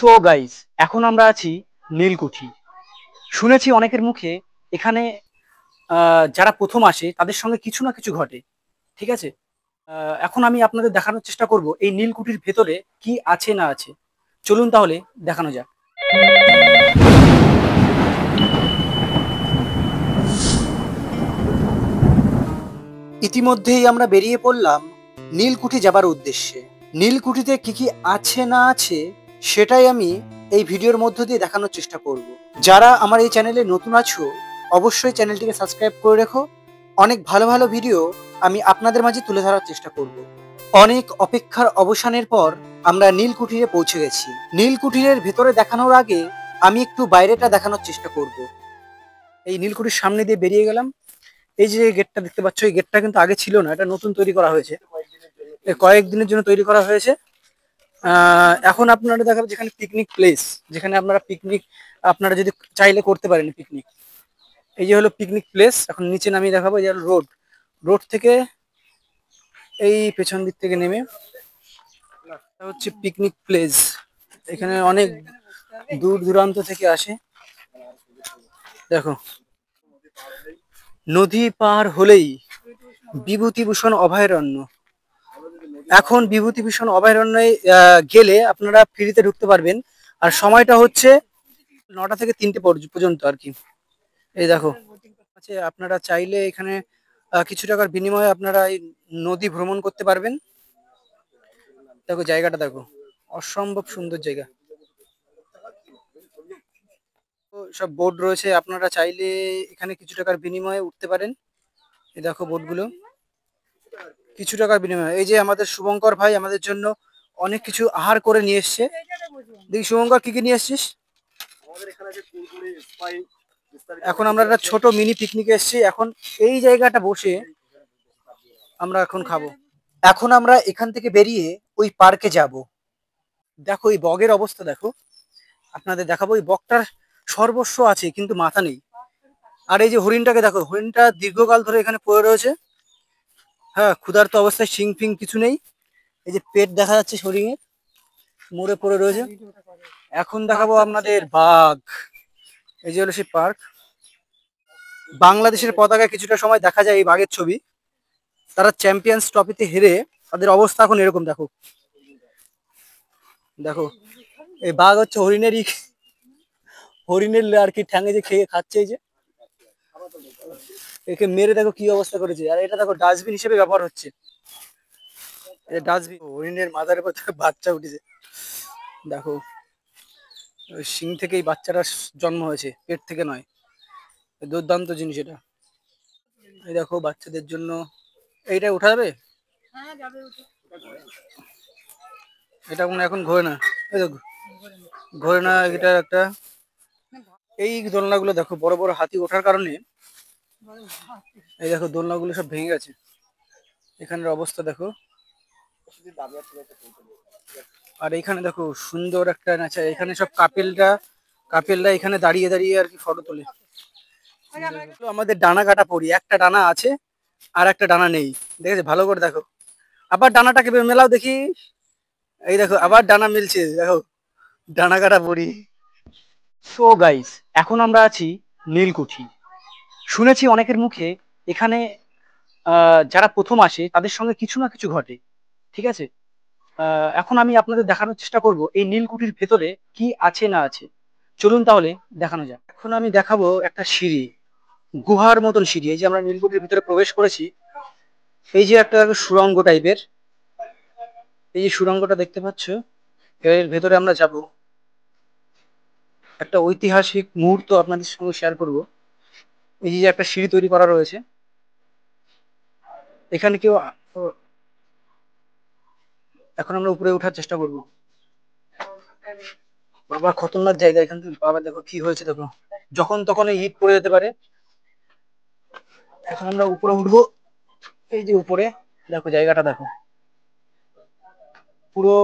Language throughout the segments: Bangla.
সো গাইস, এখন আমরা আছি নীলকুঠি। শুনেছি অনেকের মুখে এখানে যারা প্রথম আসে তাদের সঙ্গে কিছু না কিছু ঘটে। ঠিক আছে। এখন আমি আপনাদের দেখানোর চেষ্টা করব এই নীলকুঠির ভেতরে কি আছে না আছে। চলুন তাহলে দেখানো যাক। ইতিমধ্যেই আমরা বেরিয়ে পড়লাম নীলকুঠি যাবার উদ্দেশ্যে। নীলকুঠিতে কি কি আছে না আছে সেটাই আমি এই ভিডিওর মধ্য দিয়ে দেখানোর চেষ্টা করব। যারা আমার এই চ্যানেলে নতুন আছো অবশ্যই চ্যানেলটিকে সাবস্ক্রাইব করে রেখো। অনেক ভালো ভালো ভিডিও আমি আপনাদের মাঝে তুলে ধরার চেষ্টা করব। অনেক অপেক্ষার অবসানের পর আমরা নীলকুঠিরে পৌঁছে গেছি। নীলকুঠিরের ভেতরে দেখানোর আগে আমি একটু বাইরেটা দেখানোর চেষ্টা করব। এই নীলকুঠির সামনে দিয়ে বেরিয়ে গেলাম। এই যে গেটটা দেখতে পাচ্ছ, এই গেটটা কিন্তু আগে ছিল না, এটা নতুন তৈরি করা হয়েছে। কয়েকদিনের জন্য তৈরি করা হয়েছে। এখন আপনারা দেখাবো যেখানে পিকনিক প্লেস, যেখানে আপনারা পিকনিক আপনারা যদি চাইলে করতে পারেন পিকনিক। এই যে হলো পিকনিক প্লেস। এখন নিচে নামিয়ে দেখাবো, এই যে রোড। রোড থেকে এই পেছন দিক থেকে নেমে হচ্ছে পিকনিক প্লেস। এখানে অনেক দূর দূরান্ত থেকে আসে। দেখো, নদী পার হলেই বিভূতিভূষণ অভয়ারণ্য। এখন বিভূতিভূষণ অভয়ারণ্যে গেলে আপনারা ফ্রিতে ঢুকতে পারবেন। আর সময়টা হচ্ছে 9টা থেকে 3টে পর্যন্ত আর কি। এই দেখো, আছে আপনারা চাইলে এখানে কিছু টাকার বিনিময়ে আপনারা এই নদী ভ্রমণ করতে পারবেন। দেখো জায়গাটা দেখো, অসম্ভব সুন্দর জায়গা। তো সব বোট রয়েছে, আপনারা চাইলে এখানে কিছু টাকার বিনিময়ে উঠতে পারেন। এই দেখো বোটগুলো কিছু টাকার বিনিময়ে। এই যে আমাদের শুভঙ্কর ভাই আমাদের জন্য অনেক কিছু আহার করে নিয়ে এসছে। দেখি শুভঙ্কর, কি কি নিয়ে এসছিস? এখন আমরা একটা ছোট মিনি পিকনিকে এসেছি। এখন এই জায়গাটা বসে আমরা এখন খাবো। এখন আমরা এখান থেকে বেরিয়ে ওই পার্কে যাব। দেখো এই বগের অবস্থা দেখো, আপনাদের দেখাবো। এই বগটার সর্বস্ব আছে কিন্তু মাথা নেই। আর এই যে হরিণটাকে দেখো, হরিণটা দীর্ঘকাল ধরে এখানে পড়ে রয়েছে। হ্যাঁ, ক্ষুধার্ত অবস্থায়, শিং ফিং কিছু নেই। এই যে পেট দেখা যাচ্ছে হরিণের, মরে পড়ে রয়েছে। এখন দেখাবো আপনাদের বাঘ। এই যে হলো সেই পার্ক। বাংলাদেশের পতাকা কিছুটা সময় দেখা যায় এই বাঘের ছবি। তারা চ্যাম্পিয়ন্স ট্রফিতে হেরে তাদের অবস্থা এখন এরকম। দেখো দেখো, এই বাঘ হচ্ছে হরিণেরই, হরিণের আর কি ঠ্যাঙে যে খেয়ে খাচ্ছে। এই যে একে মেরে দেখো কি অবস্থা করেছে। আর এটা দেখো ডাস্টবিন হিসেবে ব্যবহার হচ্ছে। ডাস্টবিন, হরিণের মাথার উপর থেকে বাচ্চা উঠেছে। দেখো, ওই শিং থেকে এই বাচ্চাটা জন্ম হয়েছে, পেট থেকে নয়। দুর্দান্ত জিনিস এটা। এই দেখো বাচ্চাদের জন্য এইটা উঠা যাবে। এটা কোনো এখন ঘোরে না। এই দেখো, ঘোরে না। এটা একটা, এই দোলনাগুলো দেখো, বড় বড় হাতি ওঠার কারণে এই দেখো দোলনাগুলো সব ভেঙে গেছে। এখানের অবস্থা দেখো। আর এখানে দেখো সুন্দর একটা নেচার। এখানে সব কাপেলরা এখানে দাঁড়িয়ে দাঁড়িয়ে আর কি ফটো তোলে। আমাদের ডানা কাটা পড়ি, একটা ডানা আছে আর একটা ডানা নেই। দেখেছো ভালো করে দেখো। আবার ডানাটাকে মেলাও দেখি। এই দেখো আবার ডানা মিলছে। দেখো, ডানা কাটা পড়ি। সো গাইস, এখন আমরা আছি নীলকুঠি। শুনেছি অনেকের মুখে এখানে যারা প্রথম আসে তাদের সঙ্গে কিছু না কিছু ঘটে। ঠিক আছে। এখন আমি আপনাদের দেখানোর চেষ্টা করব এই নীলকুঠির ভেতরে কি আছে না আছে। চলুন তাহলে দেখানো যাক। এখন আমি দেখাবো একটা সিঁড়ি, গুহার মতন সিঁড়ি। এই যে আমরা নীলকুঠির ভিতরে প্রবেশ করেছি। এই যে একটা সুড়ঙ্গ টাইপের, এই যে সুড়ঙ্গটা দেখতে পাচ্ছ, এর ভেতরে আমরা যাব। একটা ঐতিহাসিক মুহূর্ত আপনাদের সঙ্গে শেয়ার করব। এই যে একটা সিঁড়ি তৈরি করা রয়েছে, এখানে কেউ এখন আমরা উপরে ওঠার চেষ্টা করব। বাবা খতরনাক জায়গা এখান থেকে। বাবা দেখো কি হয়েছে, দেখো যখন তখন এই ইট পড়ে যেতে পারে। এখন আমরা উপরে উঠবো। এই যে উপরে দেখো জায়গাটা দেখো, পুরো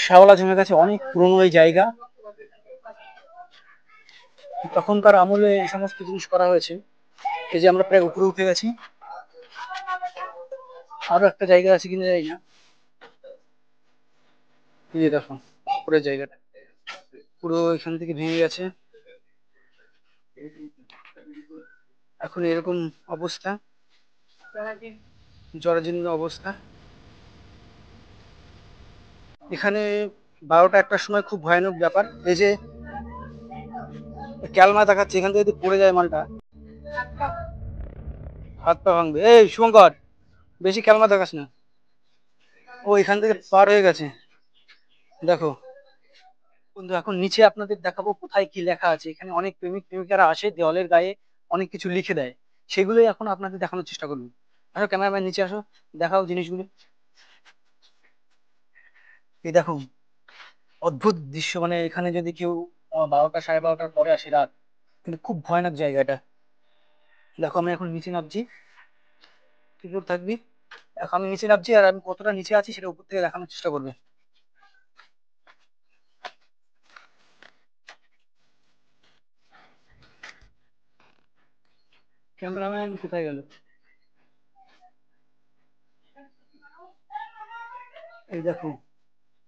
শ্যাওলা জমে গেছে। অনেক পুরনো এই জায়গা, তখনকার আমলে এই সমস্ত জিনিস করা হয়েছে। এই যে আমরা প্রায় উপরে উঠে গেছি। আরো একটা জায়গা আছে কিনা জানি না। এই যে দেখো উপরের জায়গাটা। পুরো এখান থেকে ভেঙে গেছে, এখন এরকম অবস্থা, জরাজীর্ণ অবস্থা। এখানে 12টা 1টার সময় খুব ভয়ানক ব্যাপার, এই যে ক্যালমা দেখাচ্ছে, এখান থেকে যদি পড়ে যায় মালটা হাত পা ভাঙবে। এই শুভঙ্কর, বেশি ক্যালমা দেখাস না। ও এখান থেকে পার হয়ে গেছে, দেখো বন্ধু। এখন নিচে আপনাদের দেখাবো কোথায় কি লেখা আছে। এখানে অনেক প্রেমিক প্রেমিকারা আসে, দেওয়ালের গায়ে অনেক কিছু লিখে দেয়, সেগুলোই এখন আপনাদের দেখানোর চেষ্টা করবো। আসো ক্যামেরাম্যান, নিচে আসো, দেখাও জিনিসগুলো। এই দেখো অদ্ভুত দৃশ্য, মানে এখানে যদি কেউ 12টা 12:30টার পরে আসে রাত, কিন্তু খুব ভয়ানক জায়গা এটা। দেখো আমি এখন নিচে নামছি, তুই দূর থাকবি। এখন আমি নিচে নামছি, আর আমি কতটা নিচে আছি সেটা উপর থেকে দেখানোর চেষ্টা করবে। ক্যামেরাম্যান কোথায় গেল? এই দেখো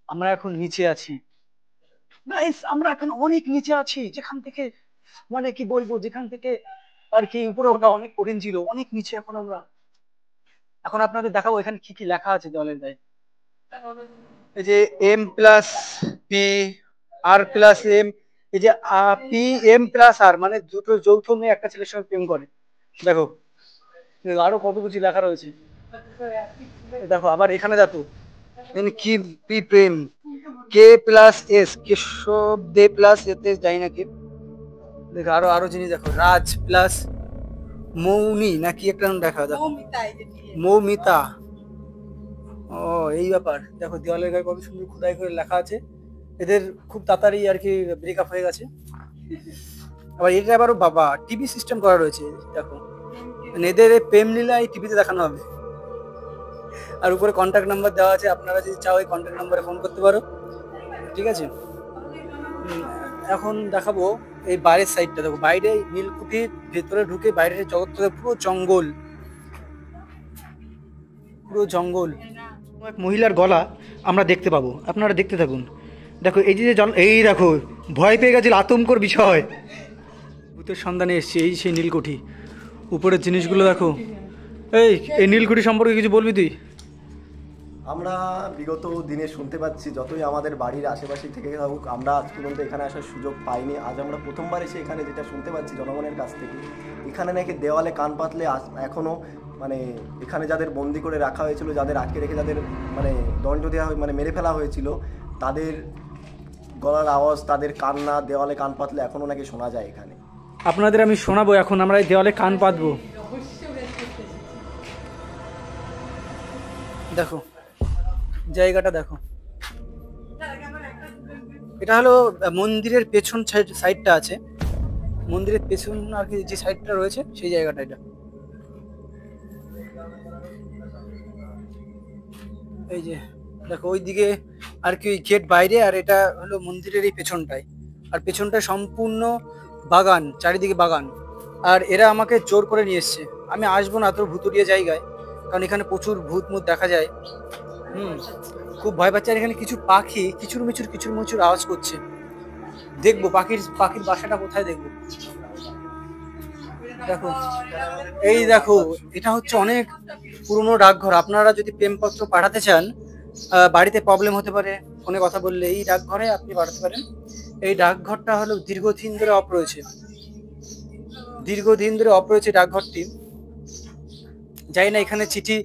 আমরা এখন নিচে আছি, গাইস আমরা এখন অনেক নিচে আছি, যেখান থেকে মানে কি বলবো, যেখান থেকে আর কি উপরে ওঠা অনেক কঠিন ছিল, অনেক নিচে এখন আমরা। এখন আপনাদের দেখাবো এখানে কি কি লেখা আছে দেওয়ালের গায়ে। এই যে M+P, R+M, এই যে PM+R, মানে দুটো যৌথ মেয়ে একটা ছেলের সঙ্গে প্রেম করে। দেখো আরো কত কিছু লেখা রয়েছে। দেখো আবার এখানে দেখো, এখানে কি পি প্রেম, K+S, কেশব দে প্লাস এতে যাই না কি। দেখো আরো আরো জিনিস, দেখো রাজ প্লাস মৌনি নাকি একটা নাম দেখা, দেখো মৌমিতা। ও এই ব্যাপার, দেখো দেওয়ালের গায়ে কত সুন্দর খোদাই করে লেখা আছে। এদের খুব তাড়াতাড়ি আর কি ব্রেকআপ হয়ে গেছে। আবার এটা আবারও বাবা টিভি সিস্টেম করা রয়েছে, দেখো মানে এদের প্রেম লীলা এই টিভিতে দেখানো হবে। আর উপরে কন্ট্যাক্ট নাম্বার দেওয়া আছে, আপনারা যদি চাও এই কন্ট্যাক্ট নাম্বারে ফোন করতে পারো, ঠিক আছে। এখন দেখাবো এই বাইরের সাইডটা, দেখো বাইরে নীলকুঠির ভেতরে ঢুকে বাইরের জগৎটা পুরো জঙ্গল, পুরো জঙ্গল। এক মহিলার গলা আমরা দেখতে পাবো, আপনারা দেখতে থাকুন। দেখো এই যে এই দেখো ভয় পেয়ে গেছিল, আতঙ্কর বিষয়, ভূতের সন্ধানে এসছে। এই সেই নীলকুঠি, উপরের জিনিসগুলো দেখো। এই নীলকুঠি সম্পর্কে কিছু বলবি তুই? আমরা বিগত দিনে শুনতে পাচ্ছি, যতই আমাদের বাড়ির আশেপাশে থেকে থাকুক, আমরা আজ পর্যন্ত এখানে আসার সুযোগ পাইনি। আজ আমরা প্রথমবার এসে এখানে যেটা শুনতে পাচ্ছি জনগণের কাছ থেকে, এখানে নাকি দেওয়ালে কান পাতলে এখনও মানে এখানে যাদের বন্দি করে রাখা হয়েছিল, যাদের আটকে রেখে যাদের মানে দণ্ড দেওয়া মানে মেরে ফেলা হয়েছিল, তাদের গলার আওয়াজ, তাদের কান্না দেওয়ালে কান পাতলে এখনও নাকি শোনা যায় এখানে। আপনাদের আমি শোনাবো, এখন আমরা এই দেওয়ালে কান পাতবো। দেখো জায়গাটা দেখো, এটা হলো মন্দিরের পেছন সাইডটা আছে, মন্দিরের পেছন আর কি যে সাইডটা রয়েছে সেই জায়গাটা এটা। এই যে দেখো ওইদিকে আর কি গেট বাইরে, আর এটা হলো মন্দিরের এই পেছনটায়, আর পেছনটা সম্পূর্ণ বাগান, চারিদিকে বাগান। আর এরা আমাকে জোর করে নিয়ে এসছে, আমি আসবো না তোর ভুতুরিয়া জায়গায়, কারণ এখানে প্রচুর ভূত মুত দেখা যায়। খুব ভয় পাচ্ছে। আর এখানে কিছু পাখি কিচুর মিচুর আওয়াজ করছে, দেখবো পাখির বাসাটা কোথায় দেখবো। দেখো এই দেখো, এটা হচ্ছে অনেক পুরনো ডাকঘর। আপনারা যদি প্রেমপত্র পাঠাতে চান, বাড়িতে প্রবলেম হতে পারে ফোনে কথা বললে, এই ডাকঘরে আপনি পাঠাতে পারেন। এই ডাকঘরটা হলো দীর্ঘদিন ধরে অফ রয়েছে, ডাকঘরটি। যাই না এখানে চিঠি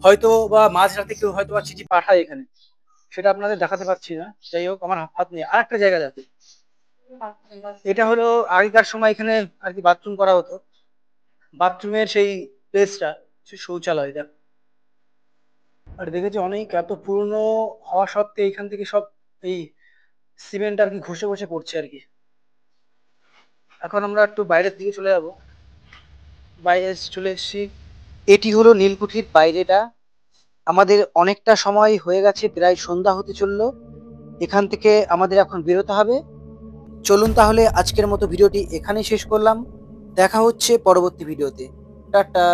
হয়তো বা মাঝরাতে কেউ হয়তো বা চিঠি পাঠায় এখানে, সেটা আপনাদের দেখাতে পারছি না। যাই হোক আমার হাত নিয়ে আর একটা জায়গা দেখো, এটা হলো আগেকার সময় এখানে আর কি বাথরুম করা হতো, বাথরুমের সেই প্লেসটা শৌচালয়। দেখ আর দেখেছি অনেক এত পুরনো হওয়া সত্ত্বেও এখান থেকে সব এই সিমেন্ট আর কি ঘষে ঘষে পড়ছে আর কি। এখন আমরা একটু বাইরের দিকে চলে যাবো, বাইরে চলে এসেছি। এটি হলো নীলকুঠির বাইরেটা। আমাদের অনেকটা সময় হয়ে গেছে, প্রায় সন্ধ্যা হতে চললো। এখান থেকে আমাদের এখন বেরোতে হবে। চলুন তাহলে আজকের মতো ভিডিওটি এখানেই শেষ করলাম, দেখা হচ্ছে পরবর্তী ভিডিওতে। টাটা।